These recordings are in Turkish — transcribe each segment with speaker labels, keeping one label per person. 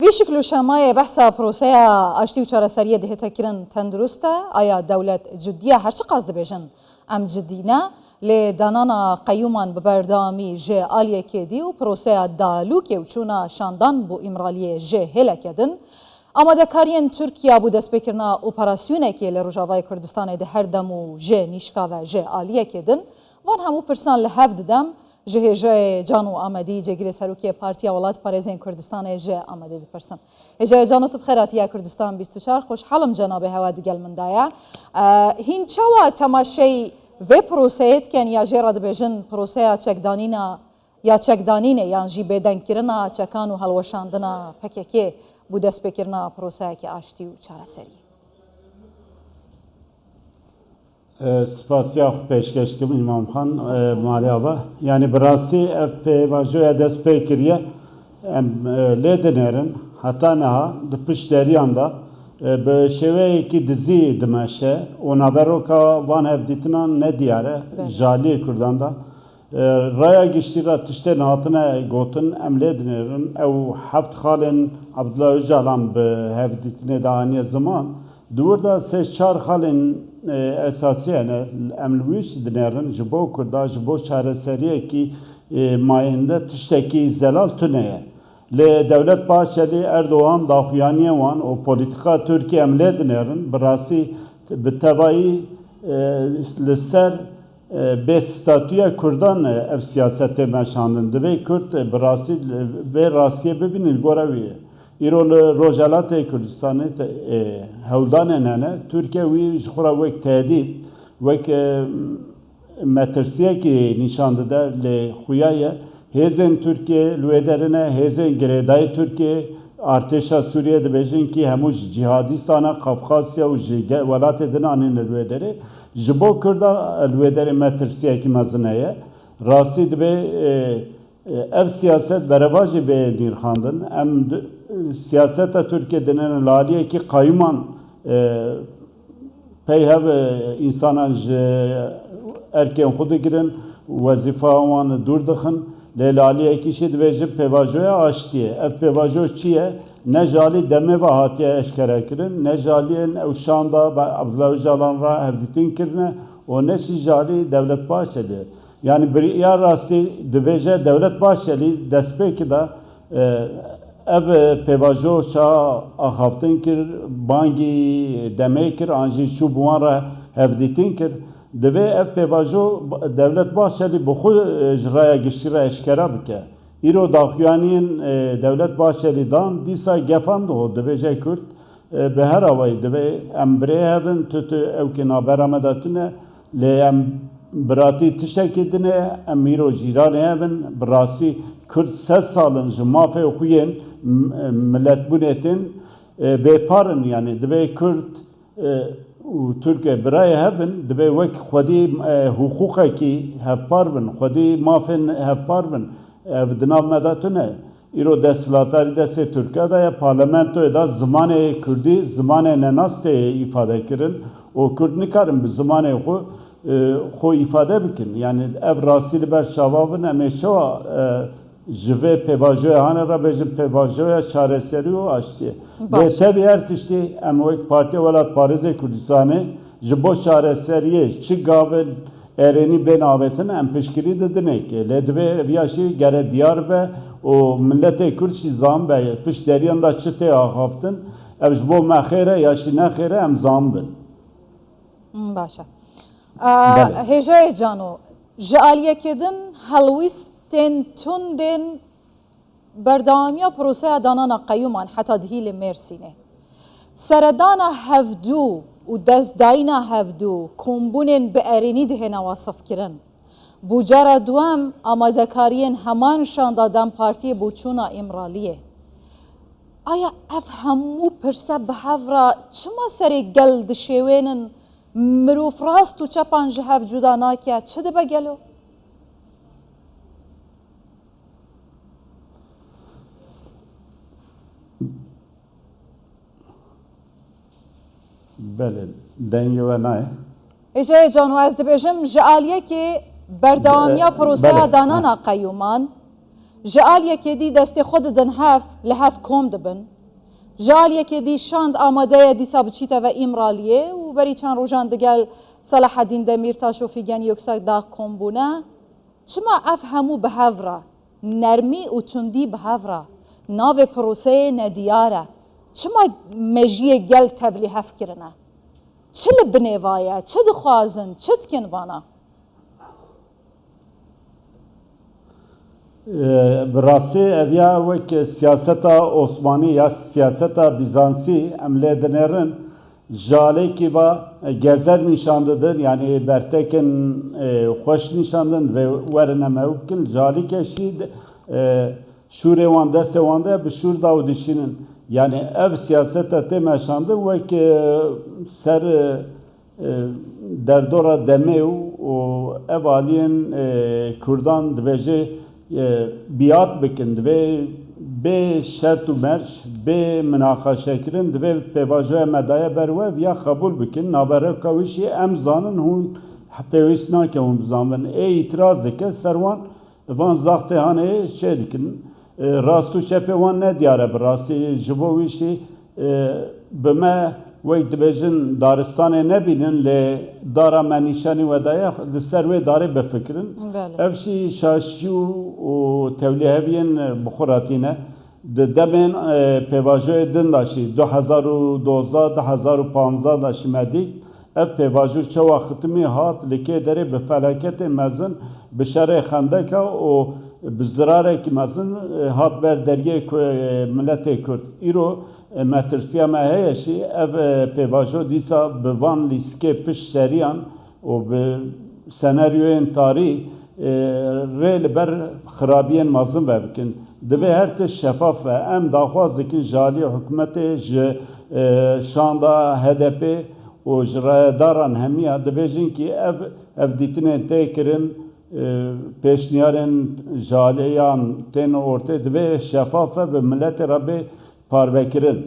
Speaker 1: بشكل شماية بحثا بروسيا اشتي وچارە سەریە دهێتە کرن تەندروستە ئایا دەولەت جدیە هەرچی قاز دەبێژن ئەم جدینە لێ دانانا قەیومان ببەردامی ژێ ئالیەکێدی و پرۆسەیە دالوکێ و چوونە شاندان بۆ ئیمرالیە ژێ هێلەکەدن ئامادەکاریên تورکیا بۆ دەستپێکردنا ئۆپەراسیۆنێکێ لە ڕۆژاوای کوردستانê di هەردەم و ژێ نیشکاوە ژێ ئالیەکێدن وان هەموو پرسان لە هەف ددەم ji hêjayê Can û Amedî cegirê Serokê Partiya Welat Parêzên Kurdistanê jê Amedê dipirsin. Hêjayê Can û tu bixêr hatiye Kurdistan 24 xweşhelim cenabê hewa digel min de ye. Hîn çawa temaşey vê proseyê dikin ya jê re dibêjin proseya çekdanîna ya çekdanînê yan jî bêdengkirina çekan û helweşandina PKK bû destpêkirina proseyekê aştî û çareserî.
Speaker 2: Spasiya peşkeşkim İmam Xan Maliyava. Yani birasti pêvajoya dest pê kiriye em lê dinerin heta neha di pişteriyan da bi şêweyekî dizî dimeşe û naveroka van hevdîtinan ne diyare jaliyê Kurdan da raya giştî ra tiştên hatine gotin em lê dinerin ew heft xalên Abdullah Öcalan bi hevdîtinê de haniye ziman dûr da sê çar xalên esasî hene em li wî jî dinerin ji bo Kurda ji bo çareseriyekî mayînde tiştekî zelal tune ye. Lê Devlet Bahçeli Erdoğan daxuyaniyê wan û polîtika Tirkiye em lê dinerin bi rastî bi tevayî li ser bê statûya Kurdan ev siyasetê meşandin. Divê Kurd bi rastî vê rastiyê bibînin gora wî ye. İro li Rojalatê Kurdistanê hewldanên hene Tirkiye wî ji xwe re wek tehdît wek metirsiyekî nîşan dide lê xuya ye hêzên Tirkiye li wê derine hêzên girêdayî Tirkiye artêşa Sûriye dibêjin kî hemû ji cihadîstana Qafqasya û ji welatê din anîn li wê derê ji bo Kurda li wê derê metirsiyekî mezin heye rastî dibe ev siyaset bereva jî bê nîrxandin em siyaseta Tirkiye dinin laliyekî qayûman peyhev însanan ji erkên xwe digirin wezîfa wan dûr dixin lê laliyekî jî dibêjin pêvajoya aştiye ev pêvajo çi ye ne jalî demê ve hatiye eşkerekirin ne jaliyên ew şanda Abdullah Öcalan ra hevdîtin kirine û ne jî jalî Devlet Bahçeli yani ya rastî dibêje Devlet Bahçeli destpêkî da ev pêvajo ça axaftin kir bangî demê kir an jî çû bi wan re hevdîtin kir divê ev pêvajo Devlet Bahçeli bi xwe ji raya giştî re eşkera bike. Îro daxuyaniyên Devlet Bahçeli dan dîsa gefan diho dibêje Kurd bi her awayî divê em birê hevin tu ewkê nabera me de tune lê em biratî tiştekî dine em îro cîranê hevin bi rastî Kurd sed salin ji mafê xwe yên milletbûnê tin bêparin yani divê Kurd û Tirkiye birayê hebin divê wek xwedî hûquqekî hevpar bin xwedî mafên hevpar bin ev di nav me de tune îro desthilatdarî destê Tirkiye de ye parlamentoyê da zimanê Kurdî zimanê nenas tê îfade kirin û Kurd nikarin bi zimanê xwe îfade bikin yani ev rastî li ber şavavin em ê çawa ji vê pêvajoya hane re bêjin pêvajoya çareserî û aştiye. Lê sevî her tiştî em wek Partiya Welat Parêzê Kurdistanê ji bo çareseriyê çi gavên erênî bên avêtin em piştgirî didinekê. Lê divê ev ya jî gere diyar be û milletê Kurd jî zan be pişteriyan da çi tê axaftin ev ji bo me xêr e ya jî nexêr e em zan bin.
Speaker 1: Başa. Hêjayê Can û ji aliyekêdin helwîstên tundên berdewamiya proseya danana qeyûman heta dihî li Mêrsînê seredana hevdû û destdayîna hevdû kombûnên bi erênî dihêne wasifkirin bû cara duem amadekariyên heman şanda dem partiyê bû çûna îmraliyê aya ev hemû pirse bi hev re çima serê gel di şêwênin mirov rast û çepan ji hev cuda nake çi dibe gelo?
Speaker 2: Belê dengê we naye.
Speaker 1: Hêjayê Can û ez dibêjim ji aliyekê berdewamiya proseya danana qeyûman ji aliyekê dî destê xwe didin hev li hev kom dibin جالیەکێ دی شاند ئامادەیە دیسا بچیتە بە ئیمرالیێ و بەری چند ڕۆژان دەگەل سەلاحەدین دەمیرتاش و فیگەن یۆکسەکدا کۆمبوونە چما ئەف هەموو بەهەڤرە نەرمی و توندی بەهەڤرە ناوێ پرۆسەیە نەدیارە چما مێژیە گەل تەبلی هەفکردنە چ لە بنێڤایە چ دخوازن چ دکن بانە
Speaker 2: براستی اویا وک سیاستا عثمانی یا سیاستا بیزانسی امله دنرن جالی کی با گزر نشاندن یعنی برتکن خوش نشاندن و ورنه ممکن جالی کشید شوره وانده سوانده به شور داودشینن yani ev siyasete temeşandı ve ki ser derdora demev o ev aliyen Kurdan dibece biat bikin ve be şertu merş be münakaşekirin ve pevajoya medaya bervev ya kabul bikin nabere kavişi emzanın hun pevisna ke hun zaman itiraz dike servan van zakte hane şey dikin راستو چپه وان ندیاره براستی جبویشی بما وقت دبیجن دارستان نبینن ل دارا منیشانی و دایا لسروی داره بفکرن افشی شاشیو و تولیهوین بخوراتینه دمن پیواژوی دن داشی 2012 2015 داشی مدی اف پیواژو چه وقتمی هات لکه داره به فلاکت مزن به شرع خندکا و بزراره که مثلا هات بر دریه ملت کرد ایرو مترسیا ماهیشی اف پیواژو دیسا به وان لیسکه پش سریان و به سناریوین تاری ریل بر خرابیان مازن بکن دبی هر تش شفاف و ام داخواز کن جالی حکومت شاندا HDP و جرایداران همیه دبیجن که اف دیتنه تکرن پیشنیارن جالیان تن ortaya ve şeffaf ve millet Rabbi parvekirin.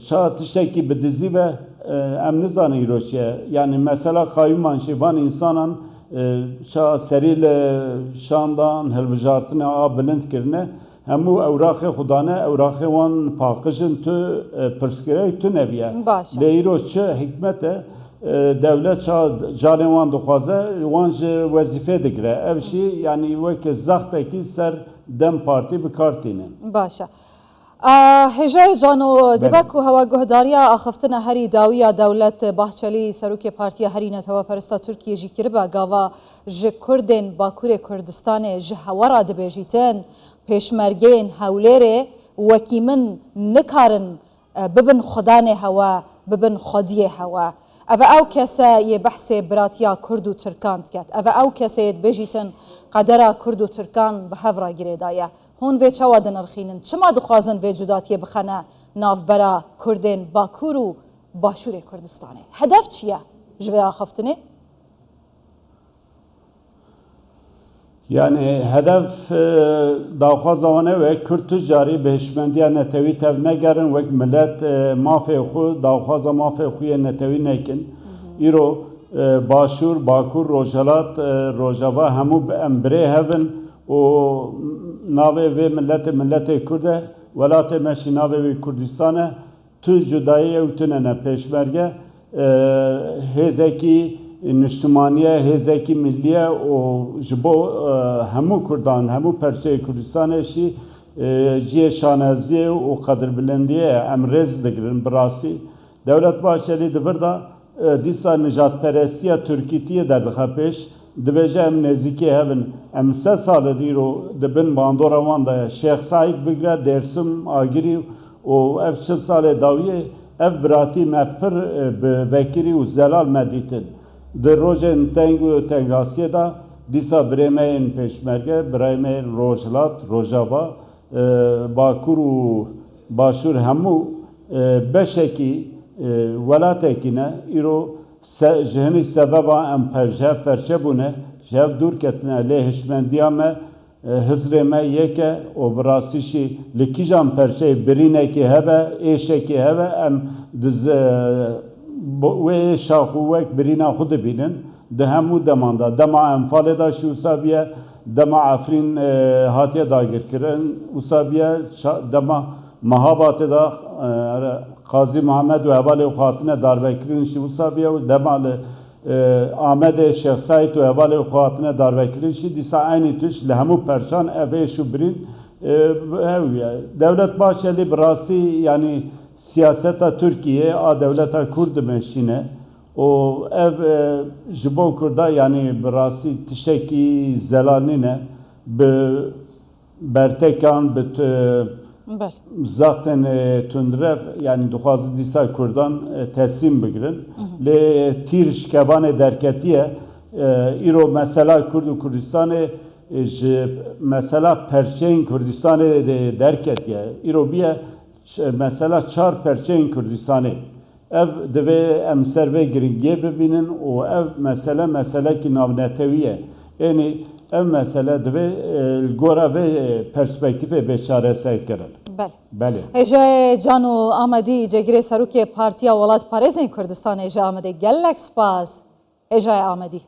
Speaker 2: Çatıştaki bir dizi ve emni zanıyoruşya. Yani mesela kayyuman şivan insanın seril şandan helbijartına abilind kirne hemu evrakı xudane evrakı wan pakışın tu perskire tu nebiye. Leyroşçı hikmete devlet calevan dixwaze wan ji wezife digire ev şî yani weke zaxtekî ser dem partî bikartîne
Speaker 1: başa hêjayê cano dibe ku hewaguhdariya axiftina herî dawiya dewlet Bahçelî serokê Partiya Herî Netewperista Tirkiye jî kiribe gava ji Kurdên Bakurê Kurdistanê ji hewera dibêjîtin pêşmergeyên Hewlêrê wekî min nikarin bibin xwedanê hewa bibin xwediyê hewa اف او کسا یه بحث براتیا کرد و ترکان کرد اف او کسا یه بجیتن قدره کرد و ترکان به هفرا گریدایه هون وی چوا دنرخینن چما دخوازن وی جداتیه بخنه ناف برا کردین باکور و باشور کردستانه هدف چیه جوی آخفتنه؟
Speaker 2: Yani hedef daha zamanı ve Kürt tüccarı beşmendiye netevi tevne gerin ve millet mafya xu daha fazla mafya xuya netevi nekin. İro Başur, Bakur, Rojalat, Rojava hemu embre hevin o nave ve millete Kürde velate meşi nave ve Kürdistan'a tü cudayı evtünene peşmerge hezeki Niştimaniye, hezeki milliye o jibo hemu Kurdan, hemu Perşe Kürdistan'e şi ciye şanaziye o kadir bilendiye emrez digirin birasi. Devlet Bahçeli divirda disa nijatperestiya Türkiye derdiha peş dibêje em nêzîkê hevin em se sal dîro dibin bandora wan de Şeyx Saîd bigire Dêrsim agirî û ev çil salê dawiyê ev biratî me pir bi vekirî û zelal me dîtin. Di rojên teng û tegrasiyê da dîsa birêmeyên pêşmerge, birêmeyên Rojhilat, Rojava, Bakur û Başûr hemû beşekî welatekî ne îro ji hinî sebeba em perçe bûne ji hev dûr ketine lê hişmendiya me hizrê me yeke û bi rastî jî li kîjan perçeyê birînekê hebe êşekê hebe em wê şax û wek birîna xwe dibînin di hemû deman da dema Enfalê da jî wisa biye dema Efrîn hatiye dagirkirin wisa biye dema Mehabatê da Qazi Muhammed ve Eval Xatine darvekirin şi usabiye u demal Ahmed Şeyh Said ve Eval Xatine darvekirin şi disa aynı tuş lehmu perşan eve şu birin devlet başeli birası yani siyaseta Türkiye a devleta Kurd meşine o ev jibo Kurda yani birası tişeki zelanine be bertekan bit
Speaker 1: بله
Speaker 2: zaten tundrev yani duhazı disa Kurdan teslim bigirin le tir şkeban derketiye iro mesela Kurdu Kurdistan'ı mesela Perçeyn Kurdistan'ı derketiye iro biye mesela çar Perçeyn Kurdistan'ı ev deve emserve giringiye bibinin o ev mesele ki navneteviye yani ev mesele deve gora ve perspektife beşarese kirin.
Speaker 1: بله
Speaker 2: بله
Speaker 1: هجا جانو آمدی جگری سروکی پارتیا ولات پارێزên Kurdistanê ji Amedê gelek spas. Hejayê Amedî.